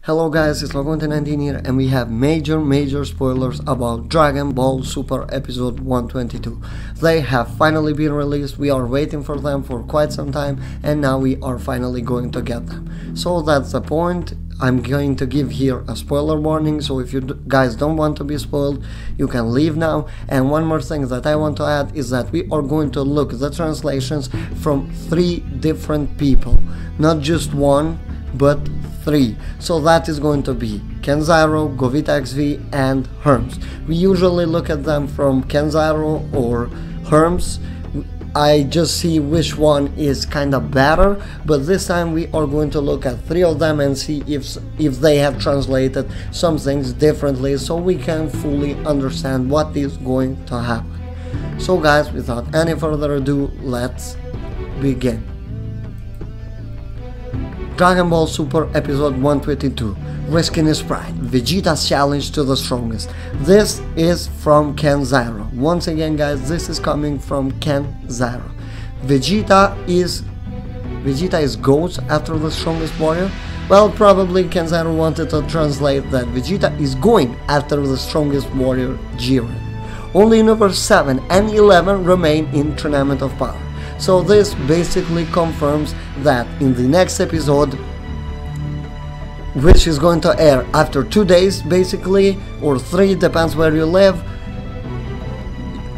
Hello guys, it's Logonte19 here, and we have major spoilers about Dragon Ball Super episode 122. They have finally been released. We are waiting for them for quite some time, and now we are finally going to get them. So that's the point. I'm going to give here a spoiler warning, so if you guys don't want to be spoiled, you can leave now. And one more thing that I want to add is that we are going to look at the translations from 3 different people, not just one, but 3. So that is going to be Kenzaro, Govita XV, and Herms. We usually look at them from Kenzaro or Herms. I just see which one is kind of better, but this time we are going to look at 3 of them and see if they have translated some things differently, so we can fully understand what is going to happen. So guys, without any further ado, let's begin. Dragon Ball Super episode 122, Risking His Pride, Vegeta's challenge to the strongest. This is from Kenzaro. Once again guys, this is coming from Kenzaro. Vegeta is goes after the strongest warrior. Well, probably Kenzaro wanted to translate that Vegeta is going after the strongest warrior, Jiren. Only Universe 7 and 11 remain in Tournament of Power. So this basically confirms that in the next episode, which is going to air after 2 days basically, or 3, depends where you live,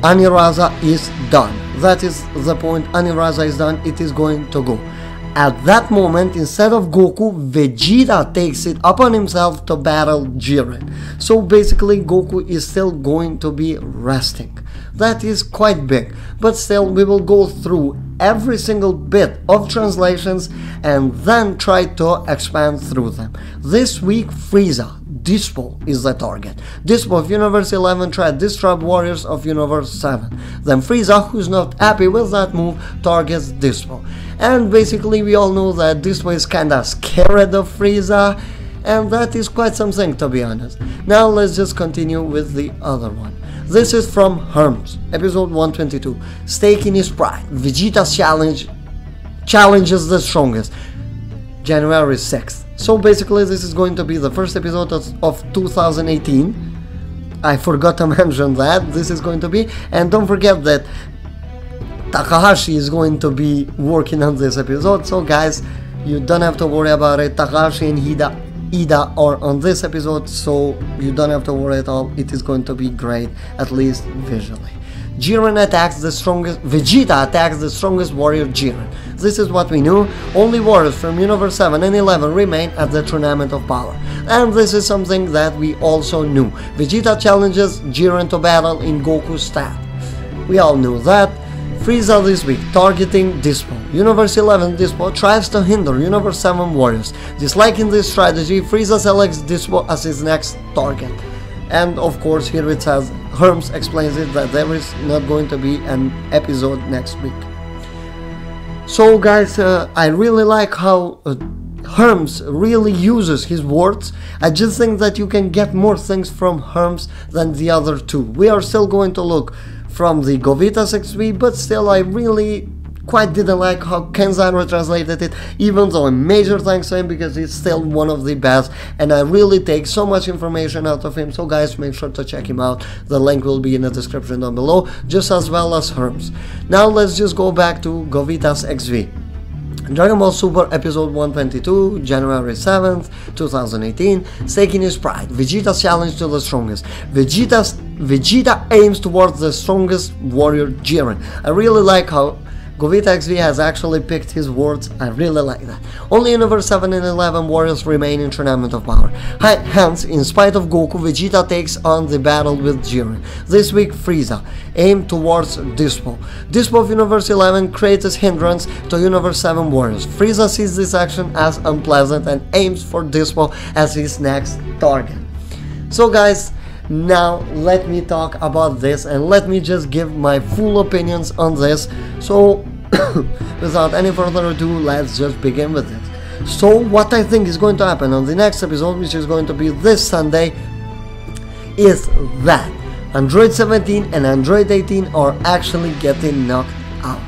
Aniraza is done. That is the point. Aniraza is done. It is going to go. At that moment, instead of Goku, Vegeta takes it upon himself to battle Jiren. So basically Goku is still going to be resting. That is quite big, but still we will go through every single bit of translations and then try to expand through them. This week, Frieza, Dyspo is the target. Dyspo of Universe 11 tried disrupt warriors of Universe 7. Then Frieza, who's not happy with that move, targets Dyspo. And basically we all know that Dyspo is kinda scared of Frieza, and that is quite something, to be honest. Now let's just continue with the other one. This is from Herms, episode 122, Staking His Pride, Vegeta's challenges the strongest, January 6th. So basically this is going to be the first episode of 2018. I forgot to mention that this is going to be, and don't forget that Takahashi is going to be working on this episode, so guys, you don't have to worry about it. Takahashi and Ida are on this episode, so you don't have to worry at all. It is going to be great, at least visually. Jiren attacks the strongest. Vegeta attacks the strongest warrior, Jiren. This is what we knew. Only warriors from Universe 7 and 11 remain at the Tournament of Power. And this is something that we also knew. Vegeta challenges Jiren to battle in Goku's stead. We all knew that. Frieza this week, targeting Dyspo. Universe 11 Dyspo tries to hinder Universe 7 warriors. Disliking this strategy, Frieza selects Dyspo as his next target. And of course here it says, Herms explains it that there is not going to be an episode next week. So guys, I really like how Herms really uses his words. I just think that you can get more things from Herms than the other 2. We are still going to look from the Govita 6V, but still I really quite didn't like how Kenzaro translated it, even though a major thanks to him because he's still one of the best and I really take so much information out of him. So guys, make sure to check him out. The link will be in the description down below, just as well as Herms. Now let's just go back to Govita's XV. Dragon Ball Super episode 122, January 7th, 2018, Staking His Pride, Vegeta's challenge to the strongest. Vegeta aims towards the strongest warrior, Jiren. I really like how Govita XV has actually picked his words. I really like that. Only Universe 7 and 11 warriors remain in Tournament of Power. Hence, in spite of Goku, Vegeta takes on the battle with Jiren. This week, Frieza aimed towards Dyspo. Dyspo of Universe 11 creates a hindrance to Universe 7 warriors. Frieza sees this action as unpleasant and aims for Dyspo as his next target. So guys, now let me talk about this and let me just give my full opinions on this. So without any further ado, let's just begin with it. So what I think is going to happen on the next episode, which is going to be this Sunday, is that Android 17 and Android 18 are actually getting knocked out.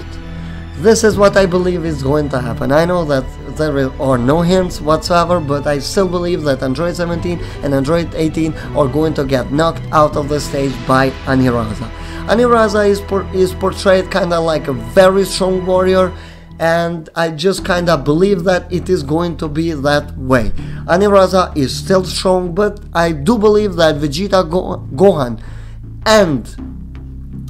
This is what I believe is going to happen. I know that there are no hints whatsoever, but I still believe that Android 17 and Android 18 are going to get knocked out of the stage by Aniraza. Aniraza is portrayed kinda like a very strong warrior, and I just kinda believe that it is going to be that way. Aniraza is still strong, but I do believe that Vegeta, Gohan and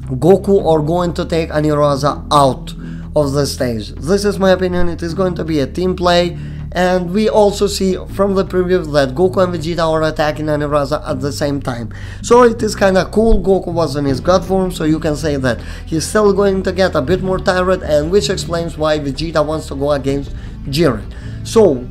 Goku are going to take Aniraza out of the stage. This is my opinion. It is going to be a team play, and we also see from the preview that Goku and Vegeta are attacking Aniraza at the same time. So it is kinda cool. Goku was in his god form, so you can say that he's still going to get a bit more tired, and which explains why Vegeta wants to go against Jiren. So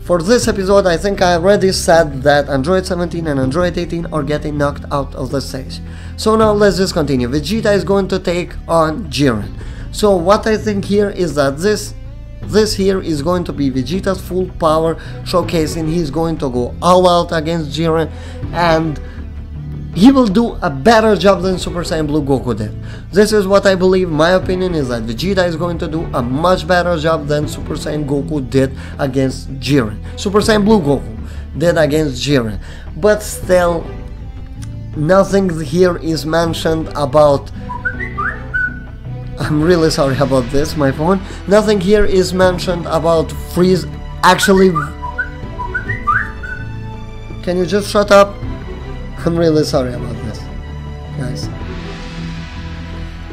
for this episode, I think I already said that Android 17 and Android 18 are getting knocked out of the stage. So now let's just continue. Vegeta is going to take on Jiren. So what I think here is that this here is going to be Vegeta's full power showcasing. He's going to go all out against Jiren, and he will do a better job than Super Saiyan Blue Goku did. This is what I believe. My opinion is that Vegeta is going to do a much better job than Super Saiyan Goku did against Jiren. Super Saiyan Blue Goku did against Jiren. But still, nothing here is mentioned about... I'm really sorry about this, my phone. Nothing here is mentioned about Frieza. Actually, can you just shut up? I'm really sorry about this, guys.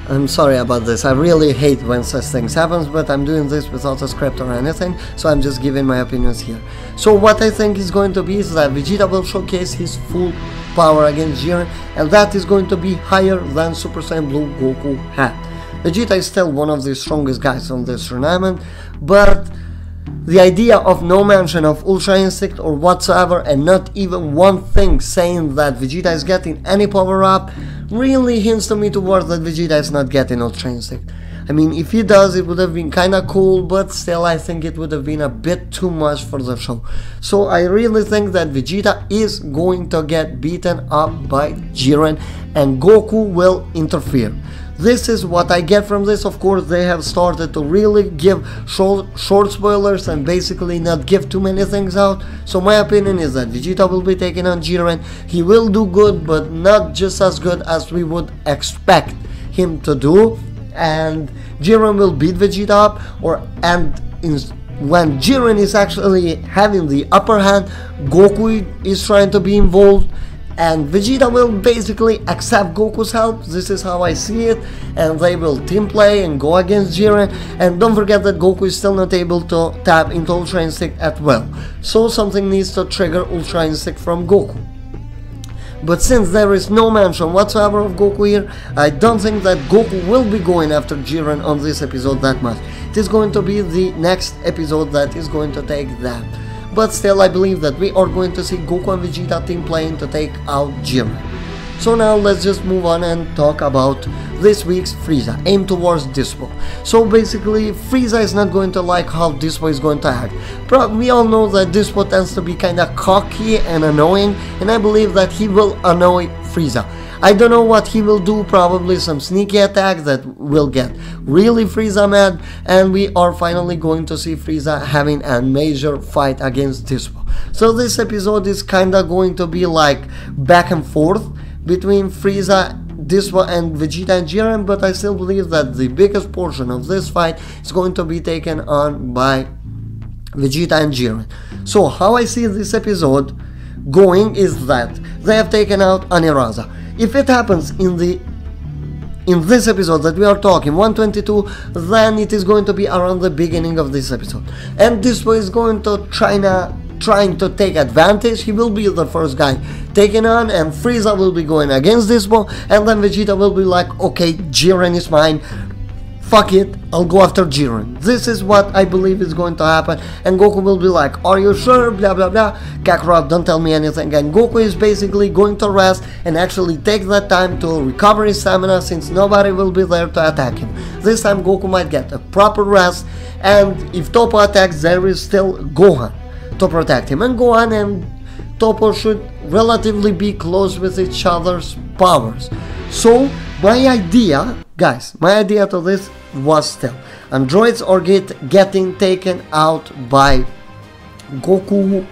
I'm sorry about this. I really hate when such things happens, but I'm doing this without a script or anything, so I'm just giving my opinions here. So what I think is going to be is that Vegeta will showcase his full power against Jiren, and that is going to be higher than Super Saiyan Blue Goku had. Vegeta is still one of the strongest guys on this tournament, but the idea of no mention of Ultra Instinct or whatsoever, and not even one thing saying that Vegeta is getting any power up, really hints to me towards that Vegeta is not getting Ultra Instinct. I mean, if he does, it would have been kinda cool, but still I think it would have been a bit too much for the show. So I really think that Vegeta is going to get beaten up by Jiren, and Goku will interfere. This is what I get from this. Of course, they have started to really give short spoilers and basically not give too many things out. So my opinion is that Vegeta will be taking on Jiren. He will do good, but not just as good as we would expect him to do. And Jiren will beat Vegeta up, when Jiren is actually having the upper hand, Goku is trying to be involved, and Vegeta will basically accept Goku's help. This is how I see it, and they will team play and go against Jiren. And don't forget that Goku is still not able to tap into Ultra Instinct at will, so something needs to trigger Ultra Instinct from Goku. But since there is no mention whatsoever of Goku here, I don't think that Goku will be going after Jiren on this episode that much. It is going to be the next episode that is going to take that. But still, I believe that we are going to see Goku and Vegeta team playing to take out Jiren. So now let's just move on and talk about this week's Frieza, aim towards Dyspo. So basically, Frieza is not going to like how Dyspo is going to act. We all know that Dyspo tends to be kinda cocky and annoying, and I believe that he will annoy Frieza. I don't know what he will do, probably some sneaky attack that will get really Frieza mad, and we are finally going to see Frieza having a major fight against Dyspo. So this episode is kinda going to be like back and forth between Frieza, Dyspo and Vegeta and Jiren, but I still believe that the biggest portion of this fight is going to be taken on by Vegeta and Jiren. So how I see this episode going is that they have taken out Aniraza. If it happens in this episode that we are talking, 122, then it is going to be around the beginning of this episode. And Dyspo is going to trying to take advantage. He will be the first guy taken on, and Frieza will be going against Dyspo, and then Vegeta will be like, okay, Jiren is mine. Fuck it, I'll go after Jiren. This is what I believe is going to happen, and Goku will be like, are you sure, blah blah blah, Kakarot, don't tell me anything. And Goku is basically going to rest and actually take that time to recover his stamina, since nobody will be there to attack him. This time Goku might get a proper rest, and if Toppo attacks, there is still Gohan to protect him, and Gohan and Toppo should relatively be close with each other's powers. So my idea, guys, my idea to this was still, androids are getting taken out by Goku.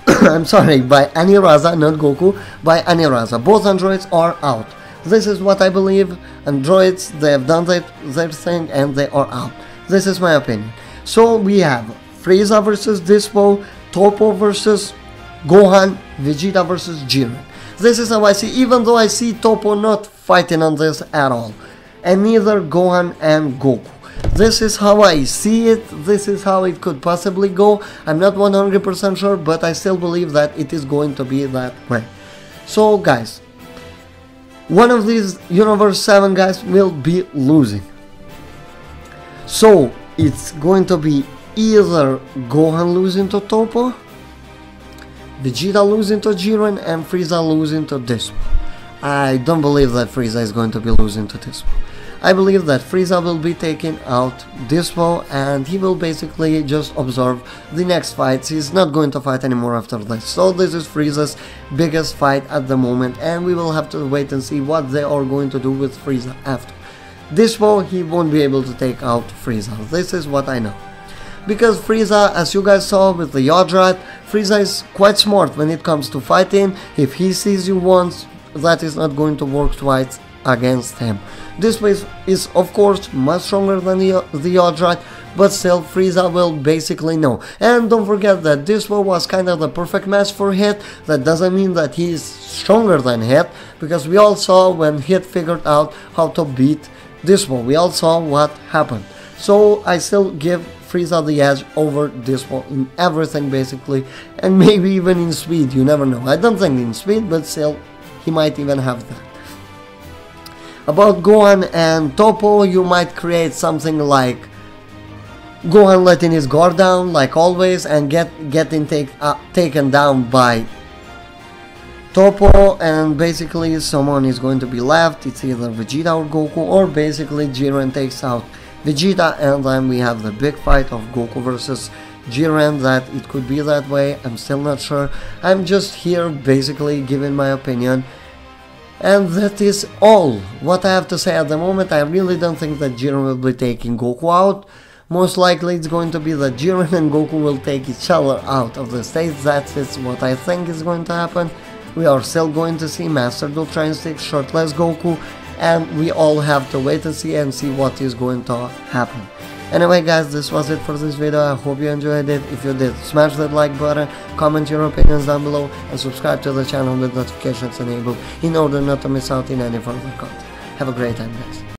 I'm sorry, by Aniraza, not Goku, by Aniraza. Both androids are out. This is what I believe. Androids, they have done their thing and they are out. This is my opinion. So we have Frieza versus Dyspo, Toppo versus Gohan, Vegeta versus Jiren. This is how I see, even though I see Toppo not fighting on this at all. And neither Gohan and Goku. This is how I see it, this is how it could possibly go. I'm not 100% sure, but I still believe that it is going to be that way. So guys, one of these Universe 7 guys will be losing. So it's going to be either Gohan losing to Toppo, Vegeta losing to Jiren, and Frieza losing to Dyspo. I don't believe that Frieza is going to be losing to Dyspo. I believe that Frieza will be taking out Dyspo and he will basically just observe the next fights. He's not going to fight anymore after this. So this is Frieza's biggest fight at the moment, and we will have to wait and see what they are going to do with Frieza after. Dyspo, he won't be able to take out Frieza. This is what I know. Because Frieza, as you guys saw with the Yodrat, Frieza is quite smart when it comes to fighting. If he sees you once, that is not going to work twice against him. Dyspo is of course much stronger than the Yodrat, but still Frieza will basically know. And don't forget that Dyspo was kind of the perfect match for Hit. That doesn't mean that he is stronger than Hit, because we all saw when Hit figured out how to beat Dyspo. We all saw what happened. So I still give Frieza the edge over Dyspo in everything basically, and maybe even in speed, you never know. I don't think in speed, but still he might even have that. About Gohan and Toppo, you might create something like Gohan letting his guard down like always and getting taken down by Toppo, and basically someone is going to be left. It's either Vegeta or Goku, or basically Jiren takes out Vegeta, and then we have the big fight of Goku versus Jiren. That it could be that way, I'm still not sure. I'm just here basically giving my opinion. And that is all what I have to say at the moment. I really don't think that Jiren will be taking Goku out. Most likely it's going to be that Jiren and Goku will take each other out of the stage. That is what I think is going to happen. We are still going to see Master Ultra Instinct, shirtless Goku, and we all have to wait and see what is going to happen. Anyway guys, this was it for this video. I hope you enjoyed it. If you did, smash that like button, comment your opinions down below, and subscribe to the channel with notifications enabled in order not to miss out in any further content. Have a great time guys.